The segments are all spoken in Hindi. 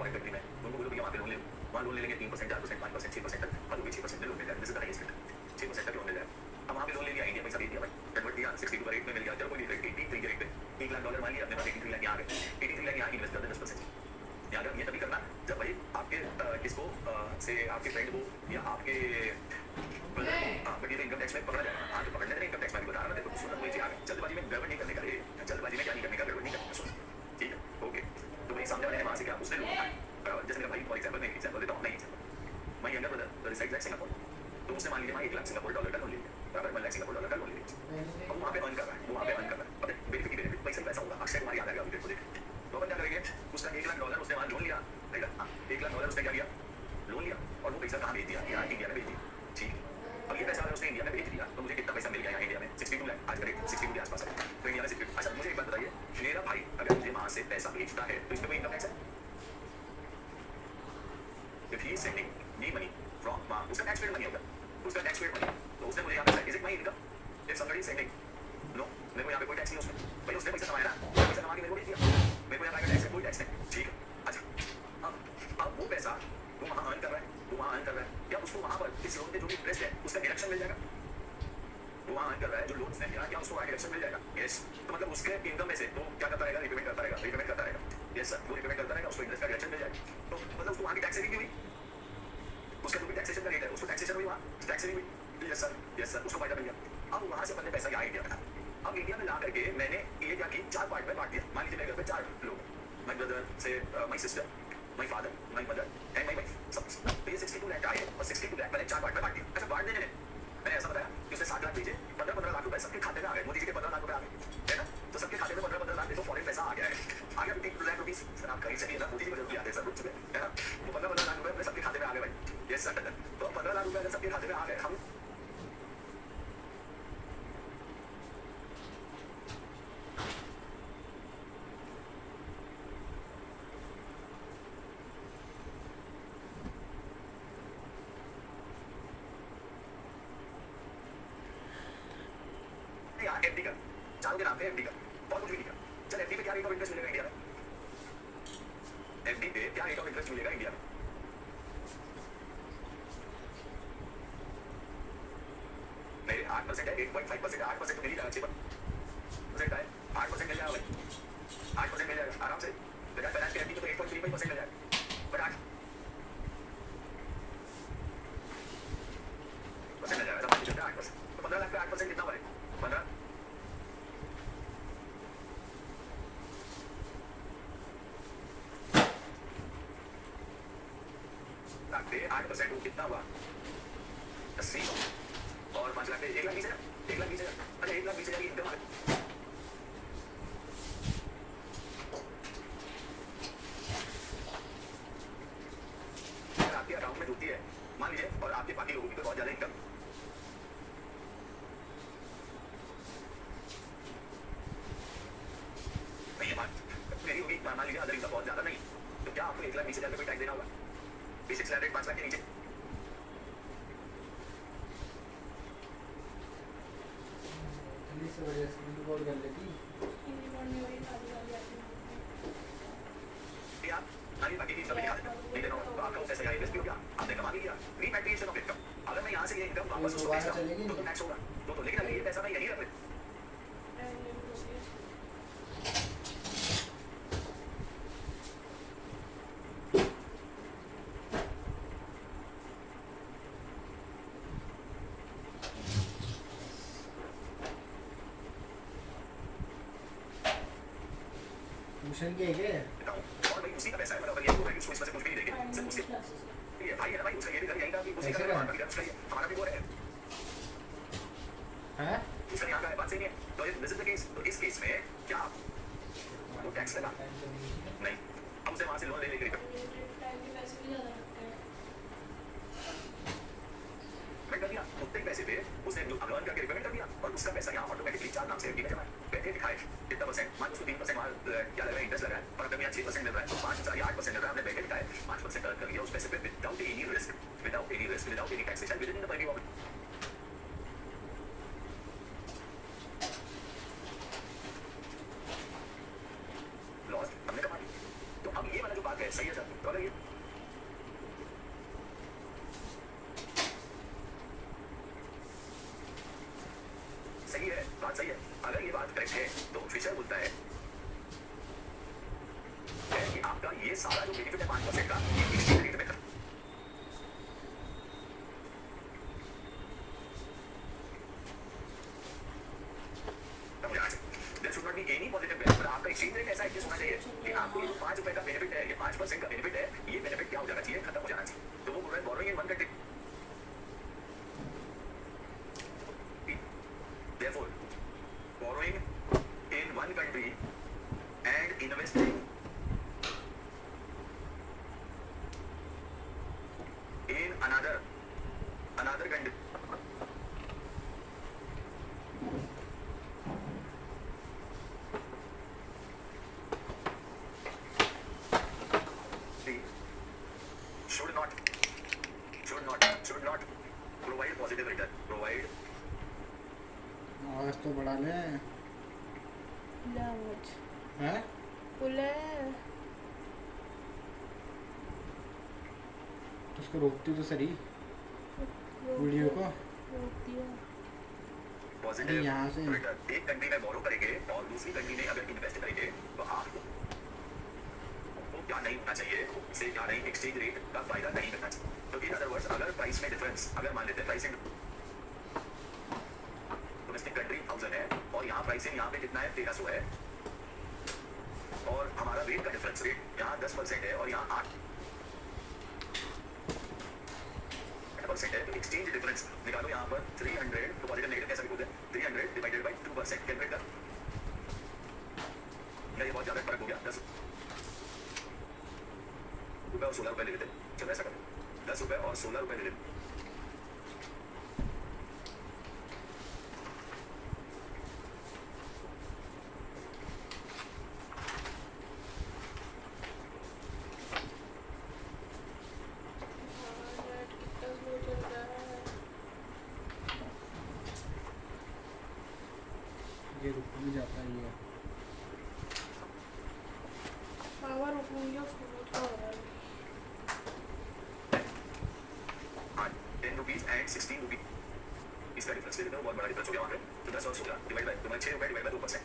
फॉरेन कंट्री में उनको बोलो भैया वहाँ पे लोन ले लो, वहाँ लोन ले लेंगे 3%, 4%, 5%, 6% तक, और वो भी 6% में लोन मिल जाएगा। This is the highest rate, 6% तक लोन मिल जाएगा। अब वहाँ पे लोन ले लिया, इंडिया पैसा दे दिया भाई, कन्वर्ट किया 62 का रेट में मिल गया, चलो कोई नहीं, 83 के रेट पे $1 लाख मान लिया अपने पास, 83 लाख यहाँ आ गए, 83 लाख यहाँ इन्वेस्ट कर दे 10%। याद ये तभी करना जब भाई आपके किसको से आपके फ्रेंड को या आपके बट ये इनकम टैक्स में पकड़ा जाएगा। हाँ तो पकड़ने देना, इनकम टैक्स में भी बता रहा हूँ, देखो सुनो कोई चीज आ गई, जल्दबाजी में गड़बड़ नहीं करने का, जल्दबाजी में क्या नहीं करने का, गड़बड़ नहीं करने का, सुन ठीक है ओके। तो भाई सामने वाले ने वहाँ से क्या उसने लोन उठाया, बराबर, जैसे मेरा भाई फॉर एग्जाम्पल मैं एग्जाम्पल देता हूँ, नहीं example my younger brother resides at Singapore, तो उसने मान लीजिए वहाँ 1 लाख सिंगापुर डॉलर का लोन ले लिया, बराबर, 1 लाख सिंगापुर डॉलर का लोन ले लिया, अब वहाँ पे अर्न कर रहा है, वो वहाँ पे अर्न कर रहा है, पता है बेनिफिट ही बेनिफिट, पैसा ही पैसा होगा, अक्षय कुमार याद आएगा अभी देखो देख, तो अपन क्या करेंगे, उसका 1 लाख डॉलर उसने वहाँ लोन लिया, ठीक है, हाँ 1 लाख डॉलर उसने क्या लिया, लोन लिया, और वो पैसा कहाँ भेज दिया, यहाँ इंडिया में भेज दिया, ठीक है। अब ये पैसा अगर उसने इंडिया में भेज दिया तो मुझे कितना पैसा मिल गया यहाँ इंडिया में, 62 लाख, आज का रेट 62 के आसपास है, तो इंडिया में 62। अच्छा मुझे एक बात बताइए, मेरा भाई अगर मुझे वहाँ से पैसा भेजता है तो इसमें कोई इनकम टैक्स है? If he is sending me money from वहाँ, उसका टैक्स पेड मनी होगा, उसका टैक्स पेड मनी, तो उसने मुझे यहाँ पे is it my income? If somebody is sending, no, मेरे को यहाँ पे कोई टैक्स नहीं उसमें, भाई उसने पैसा कमाया ना, पैसा कमा के मेरे को भेज दिया, मेरे को यहाँ आएगा टैक्स, कोई टैक्स नहीं, ठीक है। अच्छा अब वो पैसा वो वहाँ अर्न कर रहा है, वो वहाँ अर्न कर रहा है, या उसको वहाँ पर इस लोन पे जो भी इंटरेस्ट है उसका डिडक्शन मिल जाएगा, वो वहाँ अर्न कर रहा है जो लोन उसने लिया, क्या उसको वहाँ डिडक्शन मिल जाएगा? यस। तो मतलब उसके इनकम में से वो क्या करता रहेगा, रिपेमेंट करता रहेगा, रिपेमेंट करता रहेगा, यस सर, वो रिपेमेंट करता रहेगा, उसको इंटरेस्ट का डिडक्शन मिल जाएगा, तो मतलब उसको वहाँ की टैक्स सेविंग भी हुई, उसका जो भी टैक्सेशन का रेट है उसको टैक्सेशन हुई, वहाँ टैक्स सेविंग हुई, यस सर, उसको फायदा मिल गया। अब वहाँ से अपने पैसा यहाँ इंडिया में, अब इंडिया में ला करके मैंने ये क्या की, 4 पार्ट में बांट दिया, मान लीजिए मेरे घर पे 4 लोग, माय ब्रदर से my sister, my father, my mother and my wife, सब तो ये 62 लाख आए और 62 लाख मैंने 4 पार्ट में बांट दिया। अच्छा बांट देने में मैंने ऐसा बताया कि उसने 7 लाख भेजे, 15-15 लाख रुपए सबके खाते में आ गए, मोदी जी के 15 लाख रुपए आ गए, है ना, तो सबके खाते में 15-15 लाख देखो फॉरेन पैसा आ गया है, आ गया 50 लाख रुपीस, सर आप कहीं से नहीं है ना, मोदी जी को जरूर आते हैं सब रुक चुके, है ना, वो 15-15 लाख रुपए अपने सबके खाते में आ गए भाई, यस सर, तो 15 लाख रुपए अगर सबके खाते में आ गए, हम एफडी कर, चारों के नाम पे एफडी कर, और कुछ भी नहीं कर, चल एफडी पे क्या रेट ऑफ इंटरेस्ट मिलेगा इंडिया में, एफडी पे क्या रेट ऑफ इंटरेस्ट मिलेगा इंडिया में, मेरे 8% है, 8.5% है, 8% तो मिल ही जाएगा, 6% है, 8% मिल जाएगा भाई, 8% मिल जाएगा आराम से, बजाज फाइनेंस के एफडी पे तो 8.35% मिल जाएगा, बट 8% मिल जाएगा, समझ लीजिए 8%, तो 15 लाख पे 8% कितना बने, 15 लाख पे 8% वो कितना हुआ, 80, और 5 लाख पे 1,20,000, 1,20,000, अच्छा 1,20,000 की इनकम आ गई, अगर आपके अकाउंट में जुड़ती है मान लीजिए, और आपके बाकी लोगों की तो बहुत ज्यादा इनकम, नहीं है मेरी होगी, मान लीजिए अदर इनकम बहुत ज्यादा नहीं, तो क्या आपको 1,20,000 पे कोई टैक्स देना होगा, बेसिक सैलरी 5 लाख के नीचे, आप खाली बाकी की सभी खाते नहीं देना होगा, तो आपका पैसा यहाँ इन्वेस्ट भी हो गया, आपने कमा भी लिया, रिपैट्रिएशन ऑफ इनकम, अगर मैं यहाँ से ये इनकम वापस उसको भेजता हूँ तो टैक्स होगा, तो लेकिन अगर ये पैसा मैं यहीं रख लेता, ट्यूशन के है और भाई उसी का पैसा है, मतलब अगर ये तो उसको इसमें से कुछ भी नहीं देंगे, सिर्फ उसके ये भाई है ना भाई, उसका ये भी घर यहीं का भी उसी का घर हमारा भी घर उसका ही, हमारा भी वो है, हैं उसका यहाँ का है, बात सही नहीं है, तो ये दिस इज द केस, तो इस केस में क्या वो टैक्स लगा नहीं, हम उसे वहाँ से लोन ले लेकर कर दिया, उतने ही पैसे पे उसने अर्न करके रिपेमेंट कर दिया, और उसका पैसा यहाँ ऑटोमेटिकली 4 नाम से एफडी में जमा है, बैठे दिखाए कितना परसेंट, मान उसको 3% वहाँ क्या लग रहा है इंटरेस्ट लग रहा है, और अगर यहाँ 6% मिल रहा है तो 5 या 8% मिल रहा है, हमने बैठे दिखाए 5% अर्न कर लिया उस पैसे पे without any risk, without any taxation with in the permit of loss हमने कमा ली। तो अब ये वाला जो बात है, सही है सर। तो अगर ये सही है, बात सही है, अगर ये बात करेक्ट है तो फिशर बोलता है कि आपका ये सारा जो बेनिफिट है 5% का ये एक्सचेंज रेट में खत्म। हो जाना चाहिए। There should not be any positive benefit, पर आपका एक्सचेंज रेट ऐसा एडजस्ट होना चाहिए कि आपको ये जो 5 रुपए का बेनिफिट है, ये 5% का बेनिफिट है, ये बेनिफिट क्या हो जाना चाहिए, खत्म हो जाना चाहिए। तो वो बोल रहे हैं borrowing in one country, therefore borrowing in one country and investing in another country should not provide positive return, provide आवाज तो बढ़ा ले Language. हैं बोले तो उसको रोकती तो सही वीडियो को रोक दिया। पॉजिटिव अरे यहाँ से- रिटर्न। एक कंट्री में बोरो करेंगे और दूसरी कंट्री में अगर इन्वेस्ट करेंगे तो आपको क्या नहीं होना चाहिए, से क्या नहीं एक्सचेंज रेट का फायदा नहीं करना चाहिए। तो इन अदर वर्ड्स अगर प्राइस में डिफरेंस, अगर मान लेते हैं प्राइसिंग डोमेस्टिक कंट्री 1000 है और यहाँ प्राइसिंग यहाँ पे कितना है 1300 है और हमारा रेट का डिफरेंस रेट यहाँ 10% है और यहाँ 8% है, तो एक्सचेंज डिफरेंस निकालो यहाँ पर 300, तो पॉजिटिव नेगेटिव कैसे लिखोगे 300 डिवाइडेड बाय 2% कैलकुलेट कर। ये बहुत ज्यादा फर्क हो गया, 10 रुपए और 16 रुपए ले लेते, चलो ऐसा करें 10 रुपए और 16 रुपए ले लेते। नेट कितना स्लो चल रहा है। ये रुक भी जाता है ये पावर रुकूंगी उसको बहुत हो रहा है। 10 रुपीज एंड 16 रुपीज इसका डिफरेंस ले लेते हो, बहुत बड़ा डिफरेंस हो गया वहाँ पे। तो 10 और 16 डिवाइड बाय तुम्हारे 6 रुपए divide by 2%,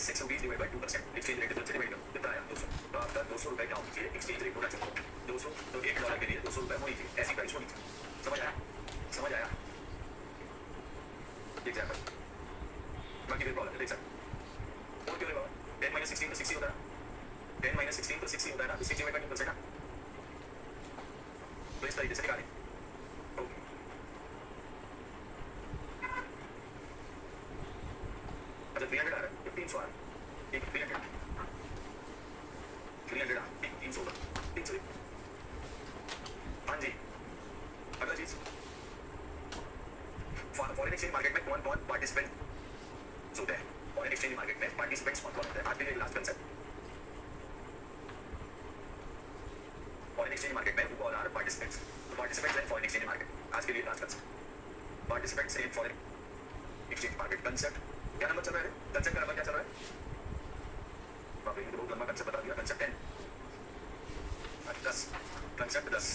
6 rupees divide by 2%, exchange rate difference divide करो कितना आया 200। तो आपका 200 रुपए क्या होना चाहिए एक्सचेंज रेट होना चाहिए 200, तो $1 के लिए 200 रुपए होनी चाहिए, ऐसी प्राइस होनी चाहिए। समझ आया, समझ आया एग्जाम्पल। बाकी कोई प्रॉब्लम देख सकते और क्यों रे बाबा 10 - 16 तो 60 होता है, 10 - 16 तो 60 होता है ना, तो 60 डिवाइड बाय 2% ना, तो इस तरीके से निकालें। ओके अच्छा 300 आ रहा है, 300 आ रहा है, एक 300 आ, एक 300 होगा, 300। हाँ जी, अगला चीज फॉरेन एक्सचेंज मार्केट में कौन कौन पार्टिसिपेंट होते हैं, फॉरेन एक्सचेंज मार्केट में पार्टिसिपेंट्स कौन कौन होते हैं। आज के लिए last concept, foreign exchange market में who all are participants, participants in foreign exchange market, आज के लिए last concept, participants in foreign exchange market concept. क्या नंबर चल रहा है, कंसेप्ट का नंबर क्या चल रहा है, बाप रे ये तो बहुत लंबा कंसेप्ट बता दिया, कंसेप्ट 10 कंसेप्ट 10।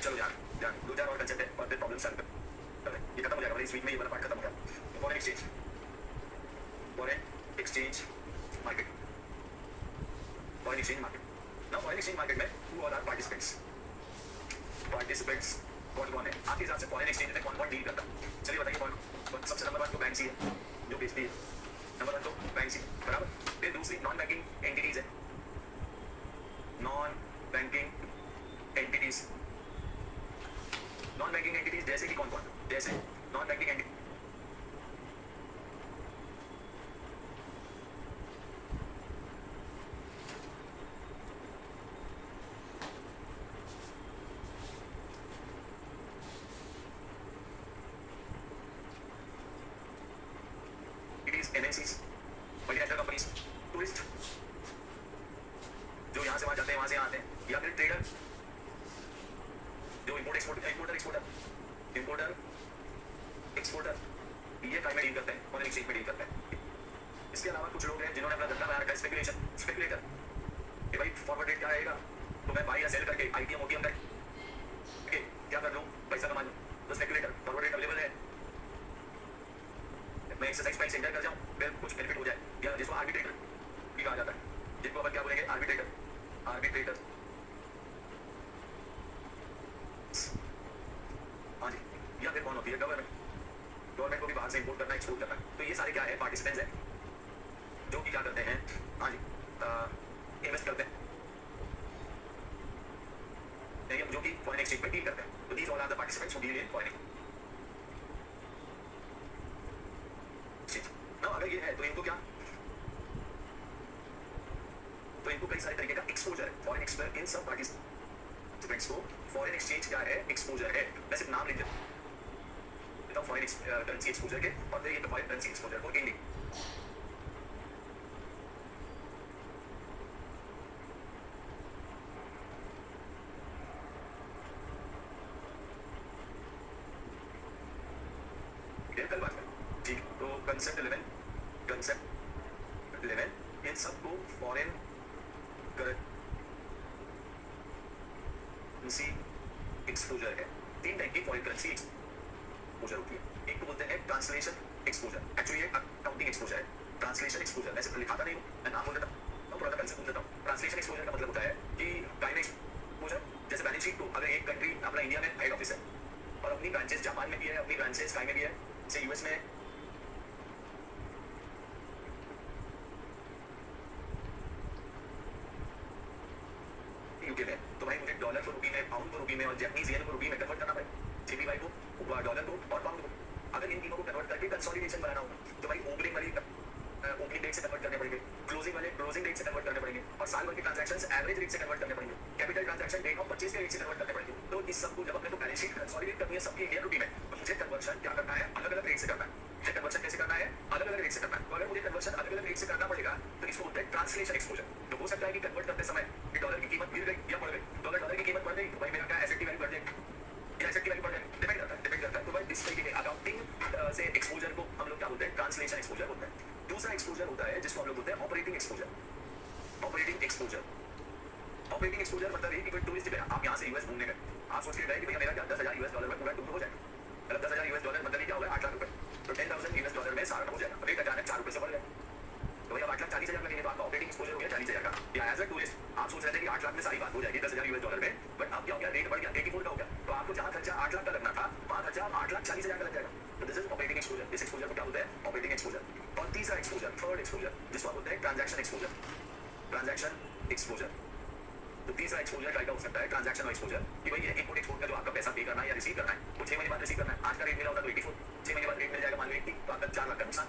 चलो यार ध्यान, 2-4 और कंसेप्ट है और फिर प्रॉब्लम सॉल्व कर लें, ये खत्म हो जाएगा इस वीक में, ये वाला पार्ट खत्म हो गया। Foreign exchange market, foreign exchange market. Now foreign exchange market में who all are participants, participants कौन कौन है आपके हिसाब से फॉरेन एक्सचेंज में कौन कौन डील करता है, चलिए बताइए कौन कौन। सबसे नंबर 1 तो बैंक सी है जो बेचती है, नंबर 1 तो बैंक सी बराबर। फिर दूसरी नॉन बैंकिंग एंटिटीज है, non banking entities, non banking entities जैसे कि कौन कौन, जैसे non banking entity MNCs, multinational companies, tourist जो यहाँ से वहाँ जाते हैं, वहाँ से यहाँ आते हैं, या फिर ट्रेडर जो इम्पोर्टर एक्सपोर्टर ये टाइम में डील करते हैं, फॉरेन एक्सचेंज में डील करते हैं। इसके अलावा कुछ लोग हैं जिन्होंने अपना धंधा बनाया रखा है स्पेकुलेटर, कि भाई फॉरवर्ड रेट क्या आएगा, तो मैं बाई या सेल करके आईटीएम ओटीएम करके क्या कर लूँ, पैसा कमा लूँ। तो स्पेकुलेटर फॉरवर्ड रेट अवेलेबल है, मैं एक्सरसाइज प्राइस एंटर कर जाऊँ, फिर कुछ बेनिफिट हो जाए, या जिसको आर्बिट्रेटर भी कहा जाता है, जिनको अपन क्या बोलेंगे, आर्बिट्रेटर। आर्बिट्रेटर हाँ जी, या फिर कौन होती है, गवर्नमेंट। गवर्नमेंट को भी बाहर से इंपोर्ट करना, एक्सपोर्ट करना। तो ये सारे क्या है, पार्टिसिपेंट्स हैं जो कि क्या करते हैं, हाँ जी, इन्वेस्ट करते हैं, जो कि फॉरेन एक्सचेंज पे डील करते हैं। तो these all are the participants who deal in foreign exchange. Now अगर ये है तो इनको क्या, तो इनको कई सारे तरीके का एक्सपोजर है फॉरेन एक्सपोजर। इन सब पार्टिसिपेंट्स को फॉरेन एक्सचेंज क्या है, एक्सपोजर है। मैं सिर्फ नाम लिख देता हूँ फॉरेन करेंसी एक्सपोजर के, और फिर ये फॉरेन करेंसी एक्सपोजर को इंडिया कल बात करें, ठीक। तो कंसेप्ट 11 इन सबको फॉरेन करेंसी एक्सपोजर है। तीन टाइप की फॉरेन करेंसी एक्सपोजर होती है। एक को बोलते हैं ट्रांसलेशन एक्सपोजर, एक्चुअली ये अकाउंटिंग एक्सपोजर है। ट्रांसलेशन एक्सपोजर मैं सिर्फ लिखाता नहीं हूँ, मैं नाम बोल देता हूँ, पूरा कंसेप्ट बोल देता हूँ। ट्रांसलेशन एक्सपोजर का मतलब होता है कि काइंड एक्सपोजर, जैसे बैलेंस शीट को अगर एक कंट्री अपना इंडिया में हेड ऑफिस है और अपनी ब्रांचेस जापान में भी है, अपनी ब्रांचेस चाइना में भी है, से यूएस में, यूके में, तो भाई मुझे डॉलर को रुपी में, पाउंड को रुपी में और जैपनीज येन को रुपी में कन्वर्ट करना पड़ेगा, जेपीवाई को, डॉलर को और पाउंड को। अगर इन तीनों को कन्वर्ट करके कंसोलिडेशन बनाना होगा तो भाई ओपनिंग वाली ओपनिंग डेट से कन्वर्ट करने पड़ेंगे, क्लोजिंग वाले क्लोजिंग डेट से कन्वर्ट करने पड़ेंगे, और साल भर के ट्रांजैक्शंस एवरेज रेट से कन्वर्ट करने पड़ेंगे, capital transaction date of purchase के रेट से कन्वर्ट करने पड़ेंगे। तो इस सबको जब अपने को बैलेंस शीट कंसोलिडेट करनी है सबकी इंडियन रुपी में, तो मुझे कन्वर्शन क्या करना है, अलग अलग रेट से करना है। मुझे कन्वर्शन कैसे करना है, अलग अलग रेट से करना है। तो अगर मुझे कन्वर्शन अलग अलग रेट से करना पड़ेगा तो इसको बोलते हैं ट्रांसलेशन एक्सपोजर। तो हो सकता है कि कन्वर्ट करते समय डॉलर की कीमत गिर गई या बढ़ गई, तो अगर डॉलर की कीमत बढ़ गई तो भाई मेरा क्या एसेट की वैल्यू बढ़ जाएगी या एसेट की वैल्यू बढ़ जाएगी, डिपेंड करता है। तो भाई इस तरीके के अकाउंटिंग से एक्सपोजर को हम लोग क्या बोलते हैं, ट्रांसलेशन एक्सपोजर बोलते हैं। दूसरा एक्सपोजर होता है जिसको हम लोग बोलते हैं ऑपरेटिंग एक्सपोजर। ऑपरेटिंग एक्सपोजर मतलब है कि कोई टूरिस्ट है, आप यहाँ से यूएस घूमने गए, आप सोच के गए कि भैया मेरा क्या $10,000 में पूरा टूर हो जाएगा। मतलब $10,000 मतलब क्या होगा, 8 लाख रुपए, तो $10,000 में सारा हो जाएगा। रेट अचानक 4 रुपए से बढ़ गया, तो भाई अब 8,40,000 लगेंगे, तो आपका ऑपरेटिंग एक्सपोजर हो गया 40,000 का। या एज अ टूरिस्ट आप सोच रहे थे कि 8 लाख में सारी बात हो जाएगी $10,000 में, बट अब क्या हो गया, रेट बढ़ गया, 84 का हो गया, तो आपको जहाँ खर्चा 8 लाख का लगना था वहाँ खर्चा 8,40,000 का लग जाएगा। तो दिस इज ऑपरेटिंग एक्सपोजर। इस एक्सपोजर को क्या बोलते हैं, ऑपरेटिंग एक्सपोजर। और तीसरा एक्सपोजर, थर्ड एक्सपोजर, जिसको बोलते हैं ट्रांजैक्शन एक्सपोजर। ट्रांजैक्शन एक्सपोजर, तो तीसरा एक्सपोजर का हो सकता है ट्रांजैक्शन एक्सपोजर, कि भाई ये इंपोर्ट एक्सपोर्ट का जो आपका पैसा पे करना है या रिसीव करना है वो 6 महीने बाद रिसीव करना है। आज का रेट मिला होता तो 84, 6 महीने बाद रेट मिल जाएगा मान लो 80, तो आपका 4 लाख का नुकसान,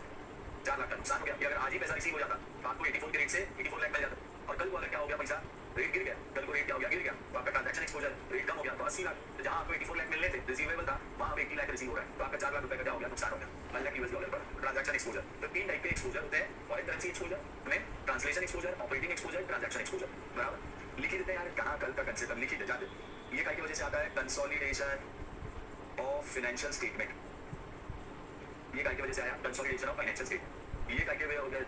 4 लाख का नुकसान हो गया। अगर आज ही पैसा रिसीव हो जाता तो आपको 84 के रेट से 84 लाख मिल जाता, और कल को अगर क्या हो गया, पैसा रेट गिर गया, कल को रेट क्या हो गया, गिर गया, तो आपका ट्रांजैक्शन एक्सपोजर रेट कम हो गया, तो 80 लाख, तो जहाँ आपको 84 लाख मिलने थे रिसीवेबल था, वहाँ अब 80 लाख रिसीव हो रहा है, तो आपका 4 लाख रुपए का क्या हो गया, नुकसान हो गया, $1,00,000 पर ट्रांजैक्शन एक्सपोजर। तो तीन टाइप के एक्सपोजर होते हैं, फॉरेन करेंसी एक्सपोजर में, translation exposure, operating exposure, transaction exposure. बराबर, लिखी देते हैं यार, कहाँ कल का कंसेप्ट लिखी दे जाते। ये काय की वजह से आता है, कंसोलिडेशन ऑफ फाइनेंशियल स्टेटमेंट। ये काय की वजह से आया, कंसोलिडेशन ऑफ फाइनेंशियल स्टेटमेंट। ये काय के वजह हो गया,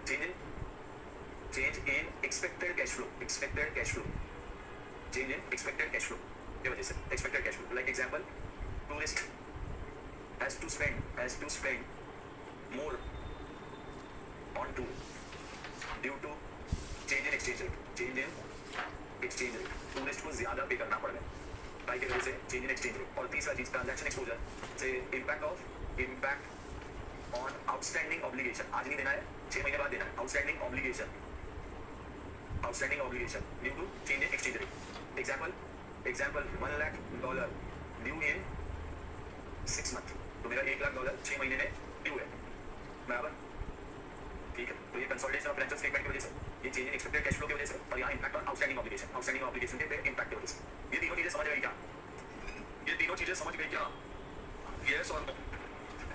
change in expected cash flow, expected cash flow, change in expected cash flow की वजह से, expected cash flow. Like example, tourist has to spend more on tour due to change in exchange rate, change in exchange rate, tourist को ज्यादा पे करना पड़ गया काय की वजह से, चेंज इन एक्सचेंज रेट। और तीसरा चीज ट्रांजैक्शन एक्सपोजर से इम्पैक्ट ऑन आउटस्टैंडिंग ऑब्लिगेशन, आज नहीं देना है, 6 महीने बाद देना है, outstanding obligation due to change in exchange rate. Example $1 lakh due in 6 month, तो मेरा $1 लाख 6 महीने में ड्यू है, बराबर, ठीक है। तो ये कंसोलिडेशन ऑफ फाइनेंशियल स्टेटमेंट की वजह से, ये change in expected cash flow की वजह से, और यहाँ इम्पैक्ट ऑन आउटस्टैंडिंग ऑब्लिगेशन के इम्पैक्ट की वजह से। ये तीनों चीजें समझ गई क्या, ये तीनों चीजें समझ गई क्या, यस और no,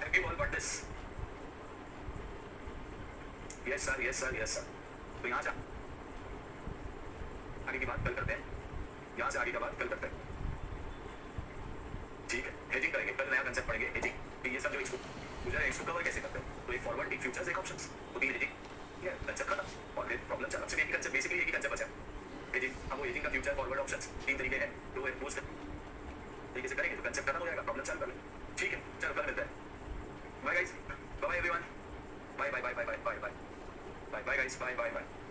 have you all got this, yes sir. तो यहाँ से आगे की बात कल करते हैं, यहाँ से आगे की बात कल करते हैं, ठीक है। हेजिंग करेंगे कल, नया कंसेप्ट पढ़ेंगे हेजिंग। तो ये सब जो एक्सपोजर है इसको कवर कैसे करते हैं, तो एक फॉरवर्ड, एक फ्यूचर्स, एक ऑप्शंस, तो तीन हेजिंग, ये कंसेप्ट खत्म। और फिर प्रॉब्लम चला, सिर्फ एक ही कंसेप्ट, बेसिकली एक ही कंसेप्ट बचा, एजिंग, हम वो एजिंग का फ्यूचर फॉरवर्ड ऑप्शंस 3 तरीके हैं, तो वो पोस्ट तरीके से करेंगे तो कंसेप्ट खत्म हो जाएगा, प्रॉब्लम सॉल्व कर लेंगे। ठीक है, चलो कल मिलते हैं। Bye guys, bye everyone, bye bye bye bye bye bye bye bye guys, bye bye bye.